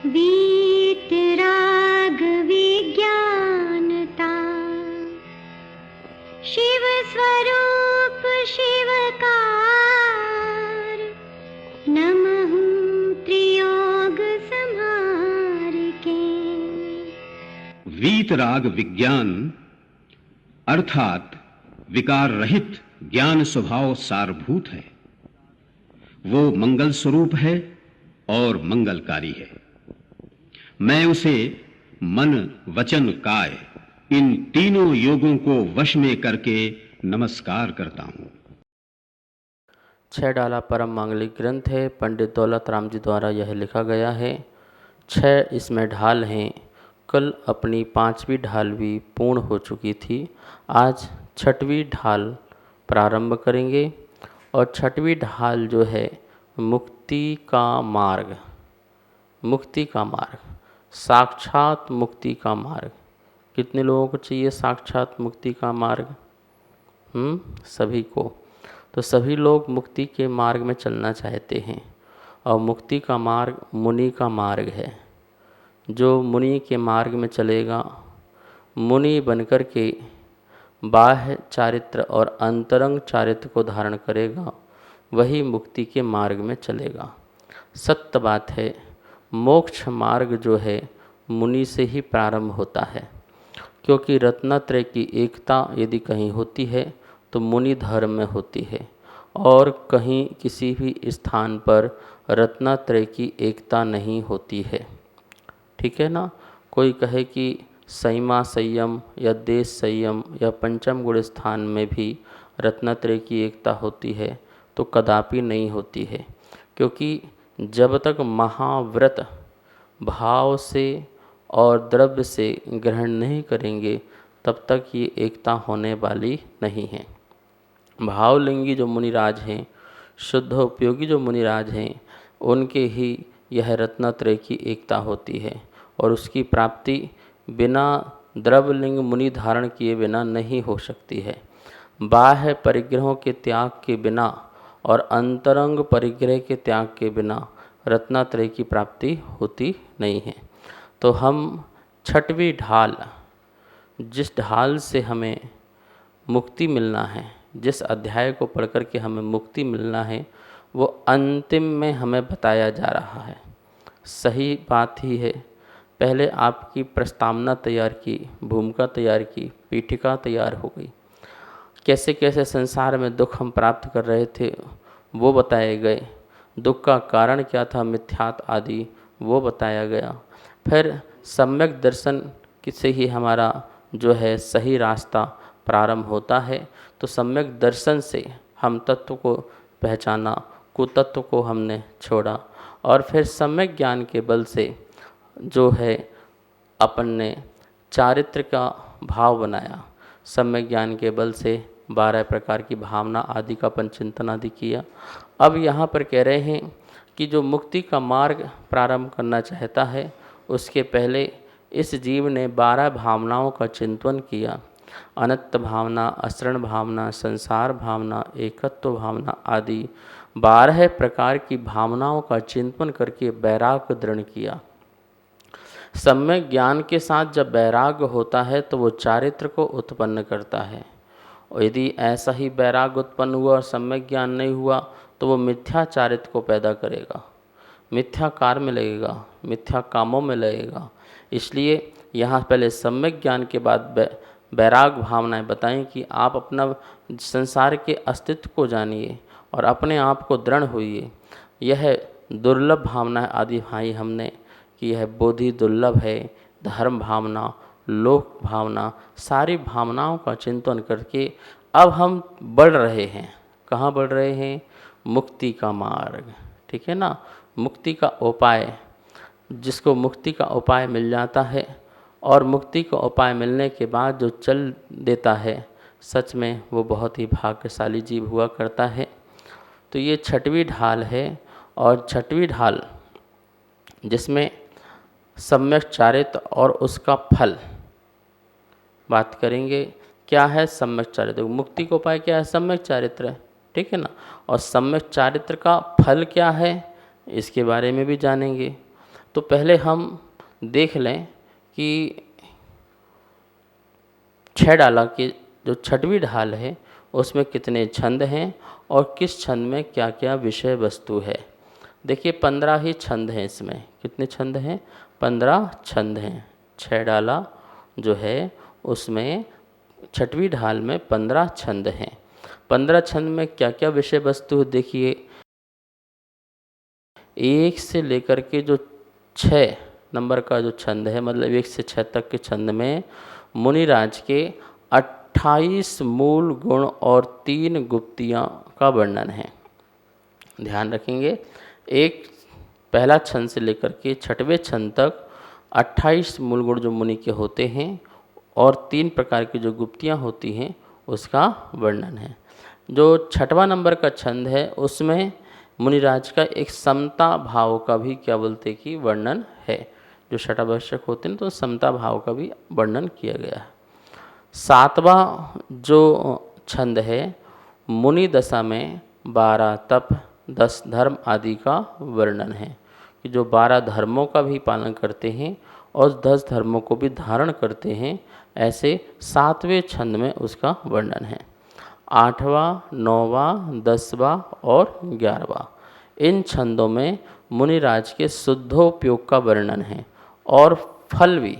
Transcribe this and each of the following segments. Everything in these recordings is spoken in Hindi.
वीतराग विज्ञानता, शिव स्वरूप शिवकार, नमः त्रियोग संहार के। वीतराग विज्ञान अर्थात विकार रहित ज्ञान स्वभाव सारभूत है। वो मंगल स्वरूप है और मंगलकारी है। मैं उसे मन वचन काय इन तीनों योगों को वश में करके नमस्कार करता हूं। 6 डाला परम मांगलिक ग्रंथ है। पंडित दौलत राम जी द्वारा यह लिखा गया है। 6 इसमें ढाल हैं। कल अपनी 5वीं ढाल भी पूर्ण हो चुकी थी। आज 6वीं ढाल प्रारंभ करेंगे और 6वीं ढाल जो है मुक्ति का मार्ग, मुक्ति का मार्ग, साक्षात मुक्ति का मार्ग। कितने लोगों को चाहिए साक्षात मुक्ति का मार्ग? सभी को। तो सभी लोग मुक्ति के मार्ग में चलना चाहते हैं और मुक्ति का मार्ग मुनि का मार्ग है। जो मुनि के मार्ग में चलेगा, मुनि बनकर के बाह्य चारित्र और अंतरंग चारित्र को धारण करेगा, वही मुक्ति के मार्ग में चलेगा। सत्य बात है, मोक्ष मार्ग जो है मुनि से ही प्रारंभ होता है, क्योंकि रत्नत्रय की एकता यदि कहीं होती है तो मुनि धर्म में होती है, और कहीं किसी भी स्थान पर रत्नत्रय की एकता नहीं होती है। ठीक है ना। कोई कहे कि संयमा संयम या देश संयम या पंचम गुण स्थान में भी रत्नत्रय की एकता होती है, तो कदापि नहीं होती है, क्योंकि जब तक महाव्रत भाव से और द्रव्य से ग्रहण नहीं करेंगे तब तक ये एकता होने वाली नहीं है। भावलिंगी जो मुनिराज हैं, शुद्ध उपयोगी जो मुनिराज हैं, उनके ही यह रत्नत्रय की एकता होती है, और उसकी प्राप्ति बिना द्रव्यलिंग मुनि धारण किए बिना नहीं हो सकती है। बाह्य परिग्रहों के त्याग के बिना और अंतरंग परिग्रह के त्याग के बिना रत्नत्रय की प्राप्ति होती नहीं है। तो हम 6वीं ढाल, जिस ढाल से हमें मुक्ति मिलना है, जिस अध्याय को पढ़कर के हमें मुक्ति मिलना है, वो अंतिम में हमें बताया जा रहा है। सही बात ही है। पहले आपकी प्रस्तावना तैयार की, भूमिका तैयार की, पीठिका तैयार हो गई, कैसे कैसे संसार में दुख हम प्राप्त कर रहे थे वो बताए गए, दुख का कारण क्या था, मिथ्यात आदि वो बताया गया। फिर सम्यक दर्शन से ही हमारा जो है सही रास्ता प्रारंभ होता है। तो सम्यक दर्शन से हम तत्व को पहचाना, कुतत्व को हमने छोड़ा, और फिर सम्यक ज्ञान के बल से जो है अपन ने चारित्र का भाव बनाया। सम्यक ज्ञान के बल से 12 प्रकार की भावना आदि का अपन चिंतन आदि किया। अब यहाँ पर कह रहे हैं कि जो मुक्ति का मार्ग प्रारंभ करना चाहता है, उसके पहले इस जीव ने 12 भावनाओं का चिंतन किया। अनंत भावना, असरण भावना, संसार भावना, एकत्व भावना आदि 12 प्रकार की भावनाओं का चिंतन करके वैराग्य दृढ़ किया। सम्यक ज्ञान के साथ जब वैराग्य होता है तो वो चारित्र को उत्पन्न करता है, और यदि ऐसा ही वैराग्य उत्पन्न हुआ और सम्यक ज्ञान नहीं हुआ तो वो मिथ्या चारित्र को पैदा करेगा, मिथ्या कार्य में लगेगा, मिथ्या कामों में लगेगा। इसलिए यहाँ पहले सम्यक ज्ञान के बाद वैराग्य भावनाएं बताएं कि आप अपना संसार के अस्तित्व को जानिए और अपने आप को दृढ़ होइए। यह दुर्लभ भावना आदि भाई हमने कि यह बोधि दुर्लभ है, धर्म भावना, लोक भावना, सारी भावनाओं का चिंतन करके अब हम बढ़ रहे हैं। कहाँ बढ़ रहे हैं? मुक्ति का मार्ग। ठीक है ना। मुक्ति का उपाय, जिसको मुक्ति का उपाय मिल जाता है और मुक्ति का उपाय मिलने के बाद जो चल देता है, सच में वो बहुत ही भाग्यशाली जीव हुआ करता है। तो ये 6वीं ढाल है, और 6वीं ढाल जिसमें सम्यक चारित्र और उसका फल बात करेंगे। क्या है सम्यक चारित्र? मुक्ति का उपाय क्या है? सम्यक चारित्र। ठीक है ना। और सम्यक चारित्र का फल क्या है, इसके बारे में भी जानेंगे। तो पहले हम देख लें कि 6 डाला की जो छठवीं ढाल है उसमें कितने छंद हैं और किस छंद में क्या क्या विषय वस्तु है। देखिए 15 ही छंद हैं इसमें। कितने छंद हैं? 15 छंद हैं। 6 डाला जो है उसमें छठवीं ढाल में 15 छंद हैं। 15 छंद में क्या क्या विषय वस्तु है देखिए। 1 से लेकर के जो 6 नंबर का जो छंद है, मतलब 1 से 6 तक के छंद में मुनिराज के 28 मूल गुण और 3 गुप्तियाँ का वर्णन है। ध्यान रखेंगे, एक पहला छंद से लेकर के 6वें छंद तक 28 मूल गुण जो मुनि के होते हैं और 3 प्रकार की जो गुप्तियाँ होती हैं उसका वर्णन है। जो 6वां नंबर का छंद है उसमें मुनिराज का एक समता भाव का भी क्या बोलते कि वर्णन है। जो षटावश्यक होते हैं तो समता भाव का भी वर्णन किया गया है। 7वां जो छंद है मुनि दशा में 12 तप 10 धर्म आदि का वर्णन है कि जो 12 धर्मों का भी पालन करते हैं और 10 धर्मों को भी धारण करते हैं, ऐसे 7वें छंद में उसका वर्णन है। 8वां 9वां 10वां और 11वां इन छंदों में मुनिराज के शुद्धोपयोग का वर्णन है और फल भी,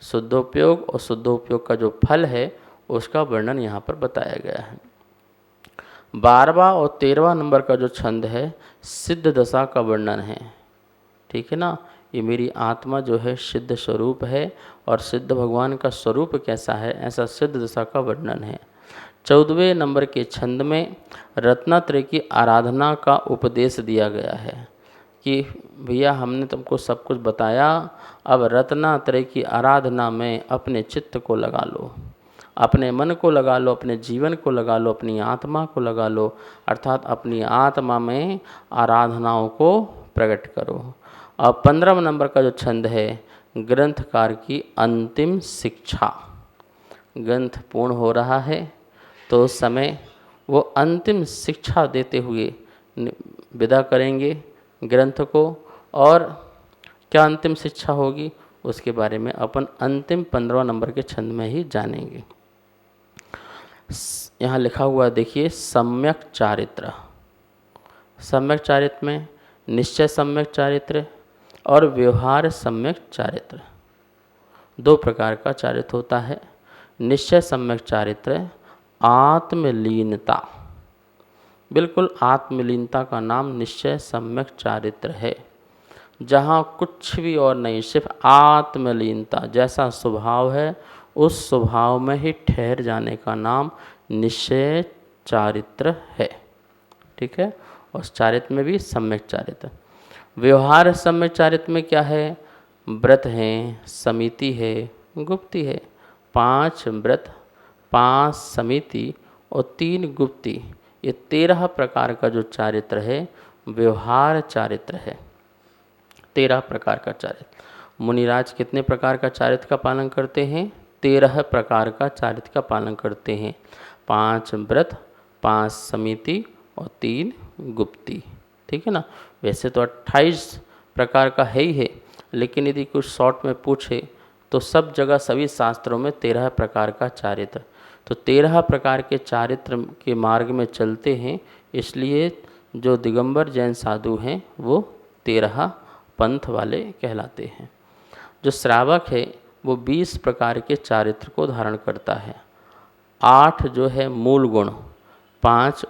शुद्धोपयोग और शुद्धोपयोग का जो फल है उसका वर्णन यहाँ पर बताया गया है। 12वां और 13वां नंबर का जो छंद है सिद्ध दशा का वर्णन है। ठीक है ना, ये मेरी आत्मा जो है सिद्ध स्वरूप है और सिद्ध भगवान का स्वरूप कैसा है, ऐसा सिद्ध दशा का वर्णन है। 14वें नंबर के छंद में रत्नात्रय की आराधना का उपदेश दिया गया है कि भैया हमने तुमको सब कुछ बताया, अब रत्नात्रय की आराधना में अपने चित्त को लगा लो, अपने मन को लगा लो, अपने जीवन को लगा लो, अपनी आत्मा को लगा लो, अर्थात अपनी आत्मा में आराधनाओं को प्रकट करो। अब 15वें नंबर का जो छंद है ग्रंथकार की अंतिम शिक्षा। ग्रंथ पूर्ण हो रहा है तो उस समय वो अंतिम शिक्षा देते हुए विदा करेंगे ग्रंथ को, और क्या अंतिम शिक्षा होगी उसके बारे में अपन अंतिम 15वें नंबर के छंद में ही जानेंगे। यहाँ लिखा हुआ देखिए सम्यक चारित्र। सम्यक चारित्र में निश्चय सम्यक चारित्र और व्यवहार सम्यक चारित्र, 2 प्रकार का चारित्र होता है। निश्चय सम्यक चारित्र आत्मलीनता, बिल्कुल आत्मलीनता का नाम निश्चय सम्यक चारित्र है, जहाँ कुछ भी और नहीं, सिर्फ आत्मलीनता, जैसा स्वभाव है उस स्वभाव में ही ठहर जाने का नाम निश्चय चारित्र है। ठीक है, और चारित्र में भी सम्यक चारित्र। व्यवहार सम्यक चारित्र में क्या है? व्रत हैं, समिति है, गुप्ती है। 5 व्रत, 5 समिति और 3 गुप्ती, ये 13 प्रकार का जो चारित्र है व्यवहार चारित्र है। 13 प्रकार का चारित्र। मुनिराज कितने प्रकार का चारित्र का पालन करते हैं? 13 प्रकार का चारित्र का पालन करते हैं। 5 व्रत, 5 समिति और 3 गुप्ती। ठीक है ना, वैसे तो 28 प्रकार का है ही है, लेकिन यदि कुछ शॉर्ट में पूछे तो सब जगह सभी शास्त्रों में 13 प्रकार का चारित्र। तो 13 प्रकार के चारित्र के मार्ग में चलते हैं, इसलिए जो दिगंबर जैन साधु हैं वो 13 पंथ वाले कहलाते हैं। जो श्रावक है वो 20 प्रकार के चारित्र को धारण करता है। 8 जो है मूल गुण, 5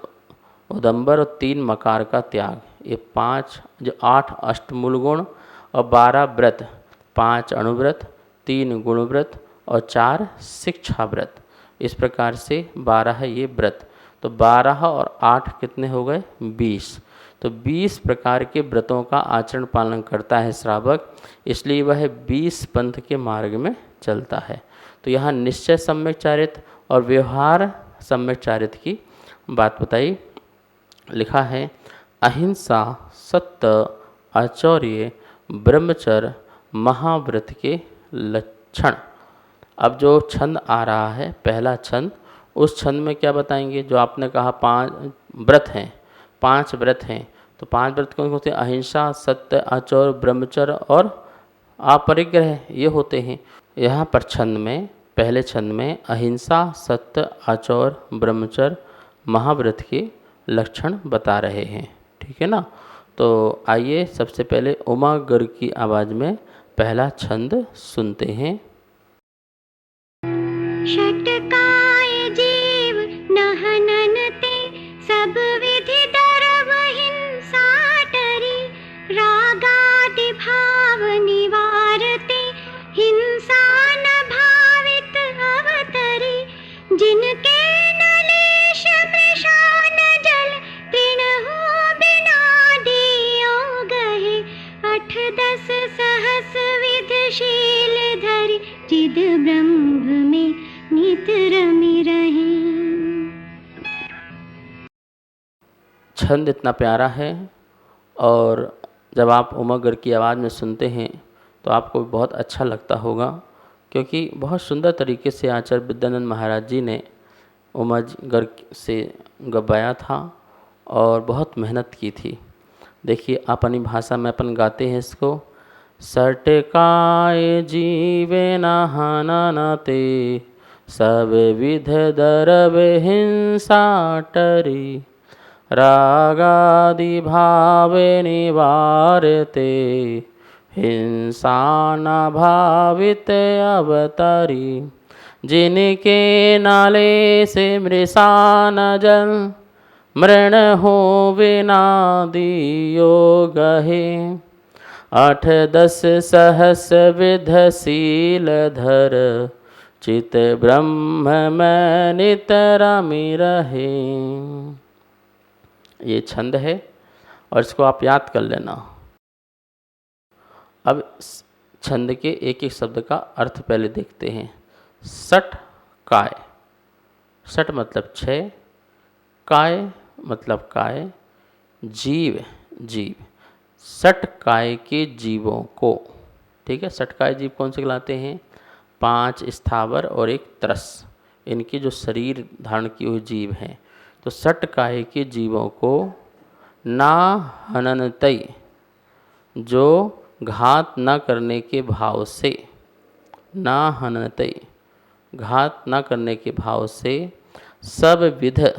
उदंबर और 3 मकार का त्याग, ये 5 जो 8 अष्टमूल गुण और 12 व्रत, 5 अणुव्रत, 3 गुणव्रत और 4 शिक्षा व्रत, इस प्रकार से 12 है ये व्रत। तो 12 और 8 कितने हो गए? 20। तो 20 प्रकार के व्रतों का आचरण पालन करता है श्रावक, इसलिए वह 20 पंथ के मार्ग में चलता है। तो यहाँ निश्चय सम्यक चारित्र और व्यवहार सम्यक चारित्र की बात बताई। लिखा है अहिंसा, सत्य, आचौर्य, ब्रह्मचर्य महाव्रत के लक्षण। अब जो छंद आ रहा है पहला छंद, उस छंद में क्या बताएंगे? जो आपने कहा 5 व्रत हैं, 5 व्रत हैं, तो 5 व्रत कौन होते हैं? अहिंसा, सत्य, आचौर, ब्रह्मचर्य और अपरिग्रह, ये होते हैं। यहाँ पर छंद में, पहले छंद में अहिंसा, सत्य, आचौर, ब्रह्मचर्य, महाव्रत के लक्षण बता रहे हैं। ठीक है ना। तो आइए सबसे पहले उमा गर्ग की आवाज़ में पहला छंद सुनते हैं। षटकाय जीव नहननते सब विधि दरव हिंसा टरी रागादि भाव निवारते हिंसा न भावित अवतरी जिनके नलेश मृषान जल तृण हो बिना दियो गहे 8-10 सहस विधशील धरि चिद ब्रह्म में नित रमि रहे। छंद इतना प्यारा है और जब आप उमा गर्ग की आवाज़ में सुनते हैं तो आपको बहुत अच्छा लगता होगा, क्योंकि बहुत सुंदर तरीके से आचार्य विद्यानंद महाराज जी ने उमा गर्ग से गवाया था और बहुत मेहनत की थी। देखिए अपनी भाषा में अपन गाते हैं इसको। सटकाय जीवे नहननते सब विध दरव हिंसा टरी रागादि भावे निवारते हिंसा न भावित अवतरी जिनके नाले से मृषा न जल मृण हो बिना दियो गहे 8-10 सहस विधशील धर चित ब्रह्म में नित रमि रहे। ये छंद है और इसको आप याद कर लेना। अब छंद के एक एक शब्द का अर्थ पहले देखते हैं। सट काय, सट मतलब 6, काय मतलब काय, जीव जीव, सट काय के जीवों को। ठीक है, सट काय जीव कौन से कहलाते हैं? 5 स्थावर और 1 तरस, इनकी जो शरीर धारण की हुई जीव हैं। तो सट काय के जीवों को ना हननतई, जो घात न करने के भाव से, ना हननतई घात न करने के भाव से सब विध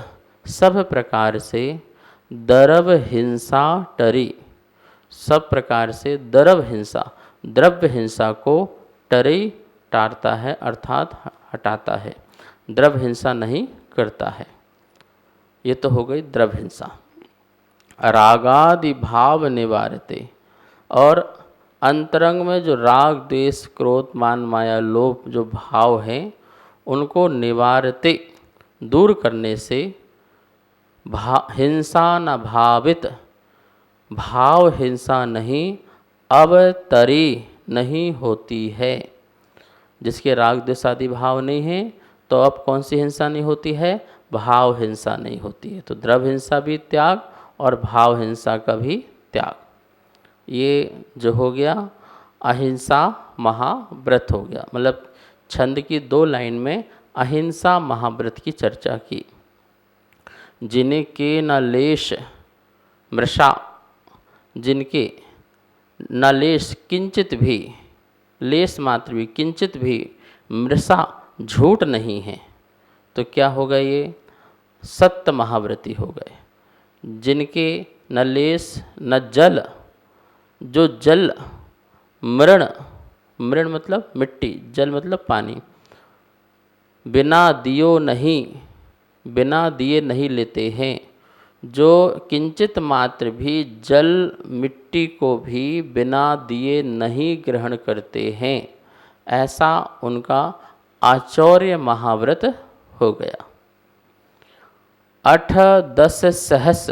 सब प्रकार से दरव हिंसा टरी, सब प्रकार से दरव हिंसा द्रव्य हिंसा को टरी टारता है अर्थात हटाता है, द्रव्य हिंसा नहीं करता है। ये तो हो गई द्रव्य हिंसा। रागादि भाव निवारते, और अंतरंग में जो राग द्वेष क्रोध मान माया लोभ जो भाव हैं उनको निवारते दूर करने से हिंसा न भावित, भाव हिंसा नहीं अवतरी नहीं होती है। जिसके राग द्वेष आदि भाव नहीं है तो अब कौन सी हिंसा नहीं होती है? भाव हिंसा नहीं होती है। तो द्रव्य हिंसा भी त्याग और भाव हिंसा का भी त्याग। ये जो हो गया अहिंसा महाव्रत हो गया। मतलब छंद की 2 लाइन में अहिंसा महाव्रत की चर्चा की। जिनके न लेश मृषा, जिनके न लेश किंचित भी, लेश मात्र भी किंचित भी मृषा झूठ नहीं है, तो क्या हो गए? ये सत्य महाव्रती हो गए। जिनके न लेश न जल, जो जल मृण, मृण मतलब मिट्टी, जल मतलब पानी, बिना दियो नहीं, बिना दिए नहीं लेते हैं, जो किंचित मात्र भी जल मिट्टी को भी बिना दिए नहीं ग्रहण करते हैं, ऐसा उनका आचौर्य महाव्रत हो गया। 8-10 सहस,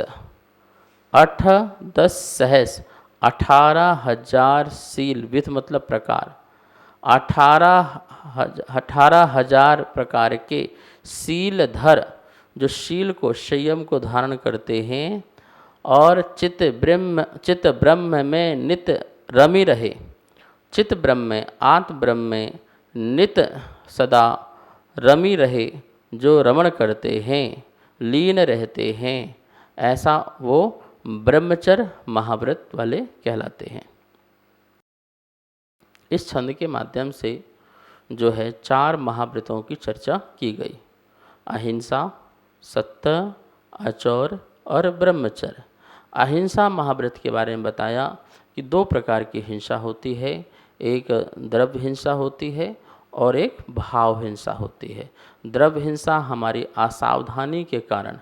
8-10 सहस 18,000 सील, विध मतलब प्रकार, 18,000 प्रकार के सील धर, जो शील को संयम को धारण करते हैं और चित ब्रह्म में नित रमि रहे, चित ब्रह्म में आत्म ब्रह्म में नित सदा रमि रहे, जो रमण करते हैं लीन रहते हैं, ऐसा वो ब्रह्मचर्य महाव्रत वाले कहलाते हैं। इस छंद के माध्यम से जो है 4 महाव्रतों की चर्चा की गई, अहिंसा, सत्य, अचौर और ब्रह्मचर्य। अहिंसा महाव्रत के बारे में बताया कि 2 प्रकार की हिंसा होती है, एक द्रव्य हिंसा होती है और एक भाव हिंसा होती है। द्रव्य हिंसा हमारी असावधानी के कारण,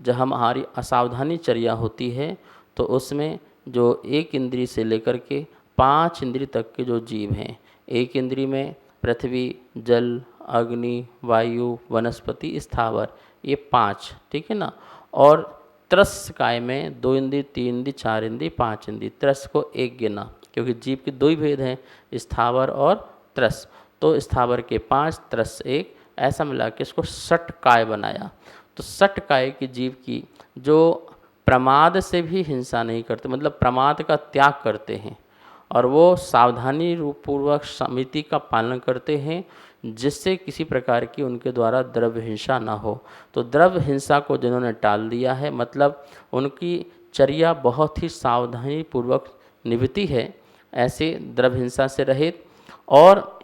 जब हमारी असावधानी चर्या होती है तो उसमें जो 1 इंद्री से लेकर के 5 इंद्री तक के जो जीव हैं, 1 इंद्री में पृथ्वी, जल, अग्नि, वायु, वनस्पति, स्थावर, ये 5, ठीक है ना। और त्रस काय में 2 इंद्री, 3 इंद्री, 4 इंद्री, 5 इंद्री। त्रस को 1 गिना, क्योंकि जीव के 2 ही भेद हैं, स्थावर और त्रस। तो स्थावर के 5, त्रस 1, ऐसा मिला के इसको 60 काय बनाया। तो 60 काय की जीव की जो प्रमाद से भी हिंसा नहीं करते, मतलब प्रमाद का त्याग करते हैं और वो सावधानी पूर्वक समिति का पालन करते हैं, जिससे किसी प्रकार की उनके द्वारा द्रव्य हिंसा ना हो। तो द्रव्य हिंसा को जिन्होंने टाल दिया है, मतलब उनकी चर्या बहुत ही सावधानी पूर्वक निभती है, ऐसे द्रव्य हिंसा से रहित और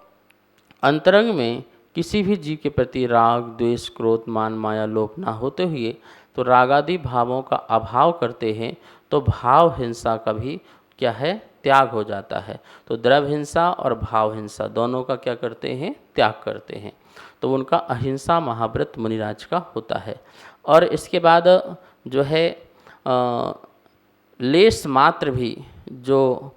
अंतरंग में किसी भी जीव के प्रति राग, द्वेष, क्रोध, मान, माया, लोभ ना होते हुए तो रागादि भावों का अभाव करते हैं, तो भाव हिंसा का भी क्या है, त्याग हो जाता है। तो द्रव्य हिंसा और भाव हिंसा दोनों का क्या करते हैं, त्याग करते हैं। तो उनका अहिंसा महाव्रत मुनिराज का होता है। और इसके बाद जो है लेस मात्र भी जो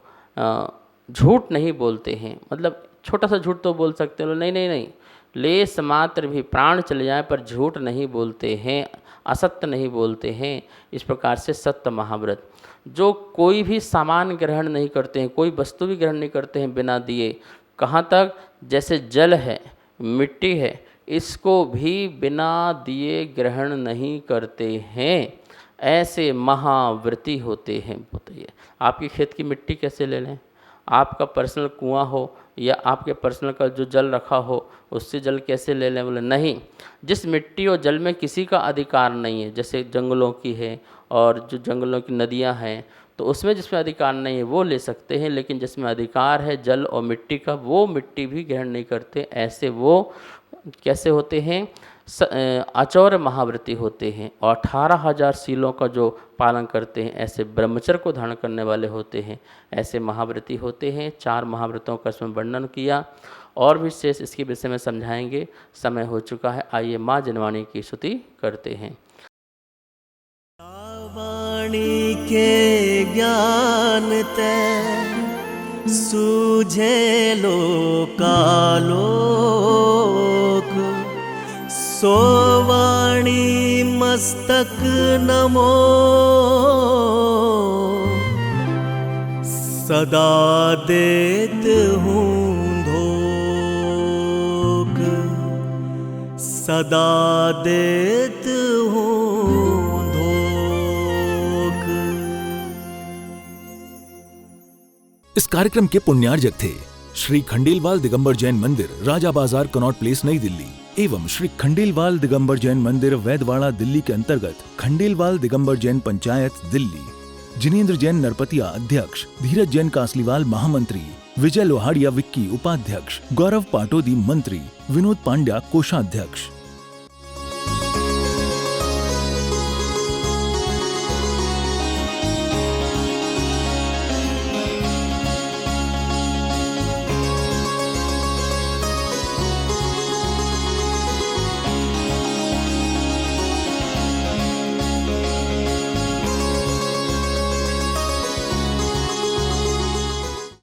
झूठ नहीं बोलते हैं, मतलब छोटा सा झूठ तो बोल सकते हो, नहीं, लेस मात्र भी प्राण चले जाए पर झूठ नहीं बोलते हैं, असत्य नहीं बोलते हैं। इस प्रकार से सत्य महाव्रत, जो कोई भी सामान ग्रहण नहीं करते हैं, कोई वस्तु भी ग्रहण नहीं करते हैं बिना दिए। कहाँ तक, जैसे जल है, मिट्टी है, इसको भी बिना दिए ग्रहण नहीं करते हैं, ऐसे महाव्रती होते हैं। बताइए, आपके खेत की मिट्टी कैसे ले लें? आपका पर्सनल कुआं हो या आपके पर्सनल का जो जल रखा हो, उससे जल कैसे ले लें? बोले नहीं, जिस मिट्टी और जल में किसी का अधिकार नहीं है, जैसे जंगलों की है और जो जंगलों की नदियां हैं, तो उसमें जिसमें अधिकार नहीं है वो ले सकते हैं, लेकिन जिसमें अधिकार है जल और मिट्टी का, वो मिट्टी भी ग्रहण नहीं करते। ऐसे वो कैसे होते हैं? अचौर महाव्रती होते हैं और 18,000 शीलों का जो पालन करते हैं, ऐसे ब्रह्मचर्य को धारण करने वाले होते हैं, ऐसे महाव्रती होते हैं। 4 महाव्रतों का इसमें वर्णन किया और भी शेष इसके विषय में समझाएंगे। समय हो चुका है, आइए माँ जनवाणी की स्तुति करते हैं। वाणी के ज्ञान ते सूझे लोकालोक, सोवाणी मस्तक नमो, सदा देत हूँ धोक, सदा देत हूँ धोक। इस कार्यक्रम के पुण्यार्जक थे श्री खंडेलवाल दिगंबर जैन मंदिर, राजा बाजार, कनॉट प्लेस, नई दिल्ली, एवं श्री खंडेलवाल दिगंबर जैन मंदिर, वैदवाड़ा, दिल्ली के अंतर्गत खंडेलवाल दिगंबर जैन पंचायत, दिल्ली। जिनेंद्र जैन नरपतिया अध्यक्ष, धीरज जैन कासलीवाल महामंत्री, विजय लोहाड़िया विक्की उपाध्यक्ष, गौरव पाटोदी मंत्री, विनोद पांड्या कोषाध्यक्ष।